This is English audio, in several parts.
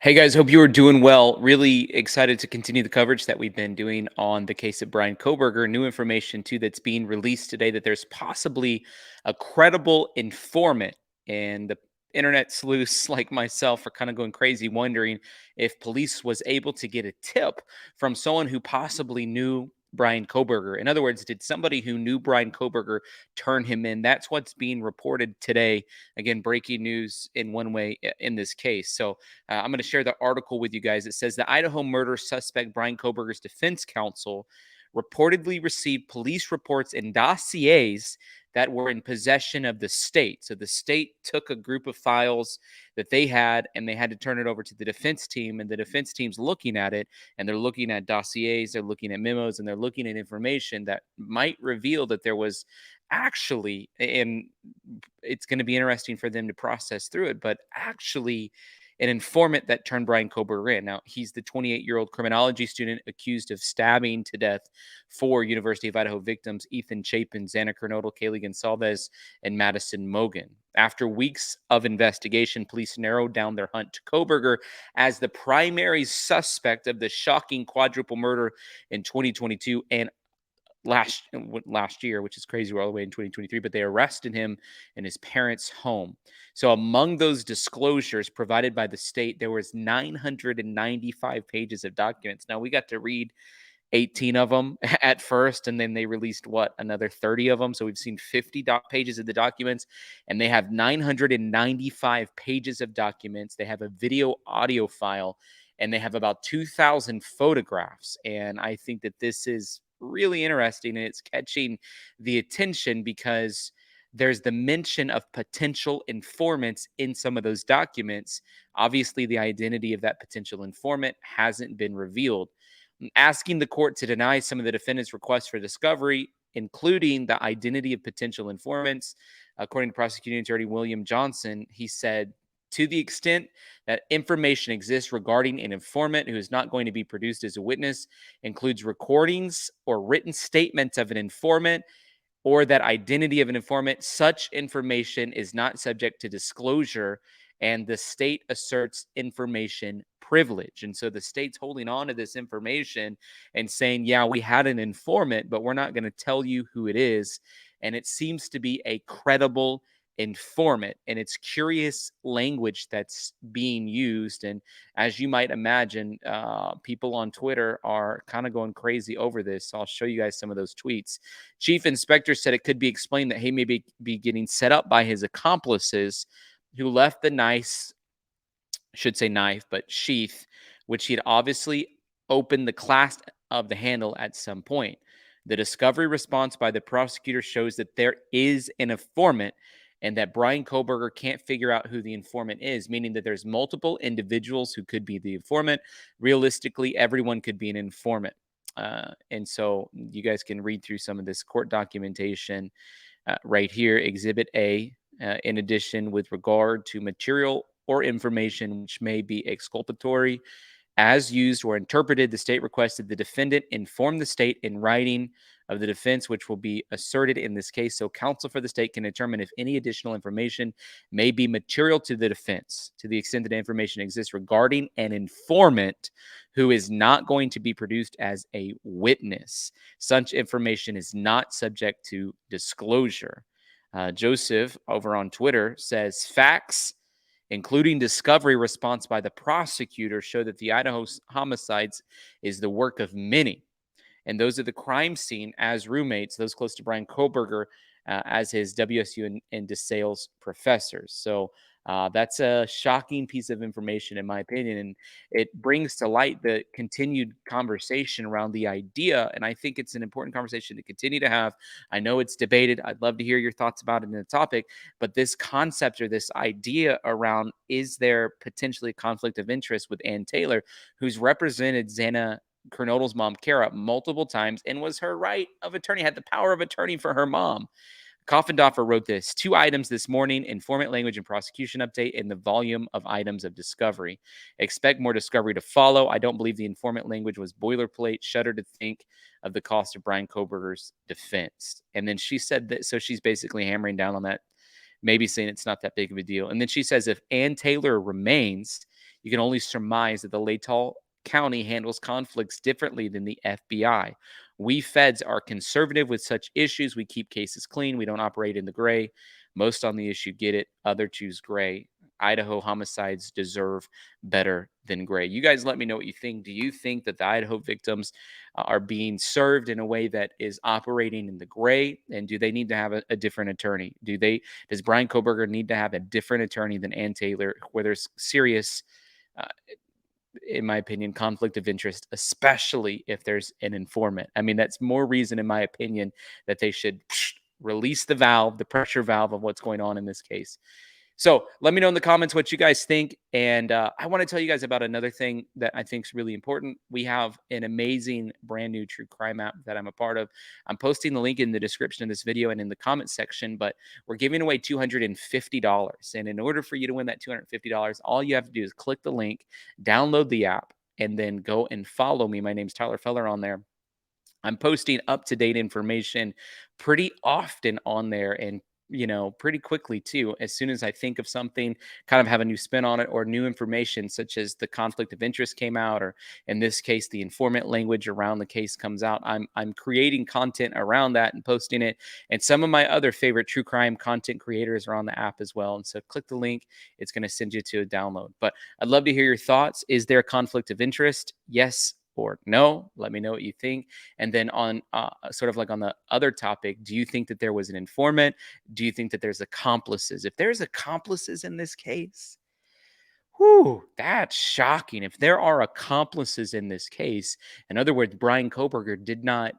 Hey guys, hope you are doing well. Really excited to continue the coverage that we've been doing on the case of Bryan Kohberger. New information too that's being released today that there's possibly a credible informant, and the internet sleuths like myself are kind of going crazy wondering if police was able to get a tip from someone who possibly knew Bryan Kohberger. In other words, did somebody who knew Bryan Kohberger turn him in? That's what's being reported today. Again, breaking news in one way in this case. So I'm going to share the article with you guys. It says the Idaho murder suspect Bryan Kohberger's defense counsel reportedly received police reports and dossiers that were in possession of the state. So the state took a group of files that they had and they had to turn it over to the defense team. And the defense team's looking at it and they're looking at dossiers, they're looking at memos, and they're looking at information that might reveal that there was actually, and it's going to be interesting for them to process through it, but actually an informant that turned Bryan Kohberger in. Now, he's the 28-year-old criminology student accused of stabbing to death four University of Idaho victims, Ethan Chapin, Xana Kernodle, Kaylee Gonsalves, and Madison Mogan. After weeks of investigation, police narrowed down their hunt to Kohberger as the primary suspect of the shocking quadruple murder in 2022 and last year, which is crazy. We're all the way in 2023, but they arrested him in his parents' home. So among those disclosures provided by the state, there was 995 pages of documents. Now we got to read 18 of them at first, and then they released another 30 of them. So we've seen 50 pages of the documents, and they have 995 pages of documents. They have a video audio file, and they have about 2,000 photographs. And I think that this is really interesting, and it's catching the attention because there's the mention of potential informants in some of those documents. Obviously, the identity of that potential informant hasn't been revealed. Asking the court to deny some of the defendant's requests for discovery, including the identity of potential informants. According to prosecuting attorney William Johnson, he said, to the extent that information exists regarding an informant who is not going to be produced as a witness, includes recordings or written statements of an informant, or that identity of an informant, such information is not subject to disclosure, and the state asserts information privilege. And so the state's holding on to this information and saying, yeah, we had an informant, but we're not going to tell you who it is. And it seems to be a credible informant, and it's curious language that's being used. And as you might imagine, people on Twitter are kind of going crazy over this. So I'll show you guys some of those tweets. Chief Inspector said it could be explained that he may be getting set up by his accomplices who left the knife, but sheath, which he had obviously opened the clasp of the handle at some point. The discovery response by the prosecutor shows that there is an informant and that Bryan Kohberger can't figure out who the informant is, meaning that there's multiple individuals who could be the informant. Realistically, everyone could be an informant. And so you guys can read through some of this court documentation right here. Exhibit A, in addition, with regard to material or information which may be exculpatory, as used or interpreted, the state requested the defendant inform the state in writing of the defense, which will be asserted in this case. So counsel for the state can determine if any additional information may be material to the defense to the extent that information exists regarding an informant who is not going to be produced as a witness. Such information is not subject to disclosure. Joseph over on Twitter says facts, including discovery response by the prosecutor, show that the Idaho homicides is the work of many. And those at the crime scene as roommates, those close to Bryan Kohberger as his WSU and DeSales professors. So that's a shocking piece of information, in my opinion. And it brings to light the continued conversation around the idea. And I think it's an important conversation to continue to have. I know it's debated. I'd love to hear your thoughts about it in the topic. But this concept or this idea around, is there potentially a conflict of interest with Ann Taylor, who's represented Xana Kernodle's mom, Kara, multiple times and was her right of attorney, had the power of attorney for her mom. Coffindoffer wrote this: 2 items this morning, informant language and prosecution update in the volume of items of discovery. Expect more discovery to follow. I don't believe the informant language was boilerplate. Shudder to think of the cost of Bryan Kohberger's defense. And then she said that, so she's basically hammering down on that, maybe saying it's not that big of a deal. And then she says, if Ann Taylor remains, You can only surmise that the Latol County handles conflicts differently than the FBI. We feds are conservative with such issues. We keep cases clean. We don't operate in the gray. Most on the issue get it, other choose gray. Idaho homicides deserve better than gray. You guys let me know what you think. Do you think that the Idaho victims are being served in a way that is operating in the gray? And do they need to have a different attorney? Does Bryan Kohberger need to have a different attorney than Ann Taylor, where there's serious uh, in my opinion, conflict of interest, especially if there's an informant? I mean, that's more reason, in my opinion, that they should release the valve, the pressure valve of what's going on in this case. So let me know in the comments what you guys think. And I want to tell you guys about another thing that I think is really important. We have an amazing brand new true crime app that I'm a part of. I'm posting the link in the description of this video and in the comment section, but we're giving away $250. And in order for you to win that $250, all you have to do is click the link, download the app, and then go and follow me. My name's Tyler Feller on there. I'm posting up to date information pretty often on there, and pretty quickly too. As soon as I think of something, kind of have a new spin on it, or new information such as the conflict of interest came out, or in this case, the informant language around the case comes out. I'm creating content around that and posting it. And some of my other favorite true crime content creators are on the app as well. And so click the link, it's going to send you to a download. But I'd love to hear your thoughts. Is there a conflict of interest? Yes or no? Let me know what you think. And then on sort of like on the other topic, do you think that there was an informant? Do you think that there's accomplices? If there's accomplices in this case, whew, that's shocking. If there are accomplices in this case, in other words, Bryan Kohberger did not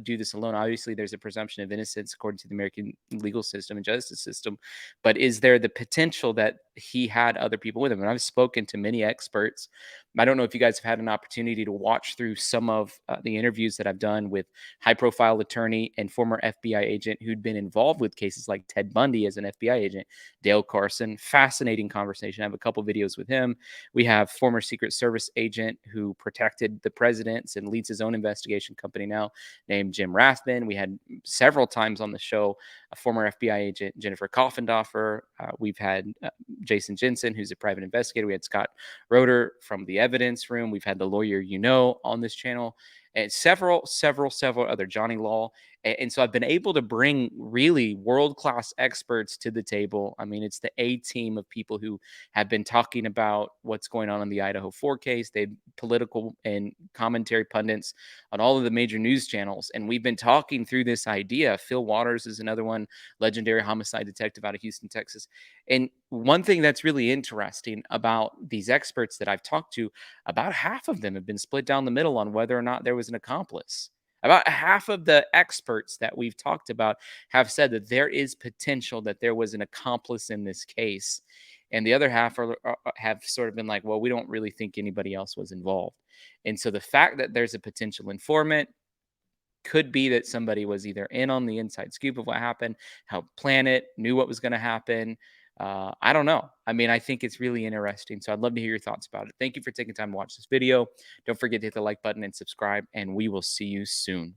do this alone. Obviously, there's a presumption of innocence according to the American legal system and justice system. But is there the potential that he had other people with him? And I've spoken to many experts. I don't know if you guys have had an opportunity to watch through some of the interviews that I've done with high profile attorney and former FBI agent who'd been involved with cases like Ted Bundy as an FBI agent, Dale Carson. Fascinating conversation. I have a couple videos with him. We have former Secret Service agent who protected the presidents and leads his own investigation company now, named Jim Rathman. We had several times on the show a former FBI agent, Jennifer Koffendorfer. We've had Jason Jensen, who's a private investigator. We had Scott Roeder from the evidence room. We've had the lawyer on this channel, and several other, Johnny Law. And so I've been able to bring really world-class experts to the table. I mean, it's the A team of people who have been talking about what's going on in the Idaho 4 case. They political and commentary pundits on all of the major news channels. And we've been talking through this idea. Phil Waters is another one, legendary homicide detective out of Houston, Texas. And one thing that's really interesting about these experts that I've talked to, about half of them have been split down the middle on whether or not there was an accomplice. About half of the experts that we've talked about have said that there is potential that there was an accomplice in this case. And the other half have sort of been like, well, we don't really think anybody else was involved. And so the fact that there's a potential informant could be that somebody was either in on the inside scoop of what happened, helped plan it, knew what was going to happen. I don't know. I mean, I think it's really interesting. So I'd love to hear your thoughts about it. Thank you for taking time to watch this video. Don't forget to hit the like button and subscribe, and we will see you soon.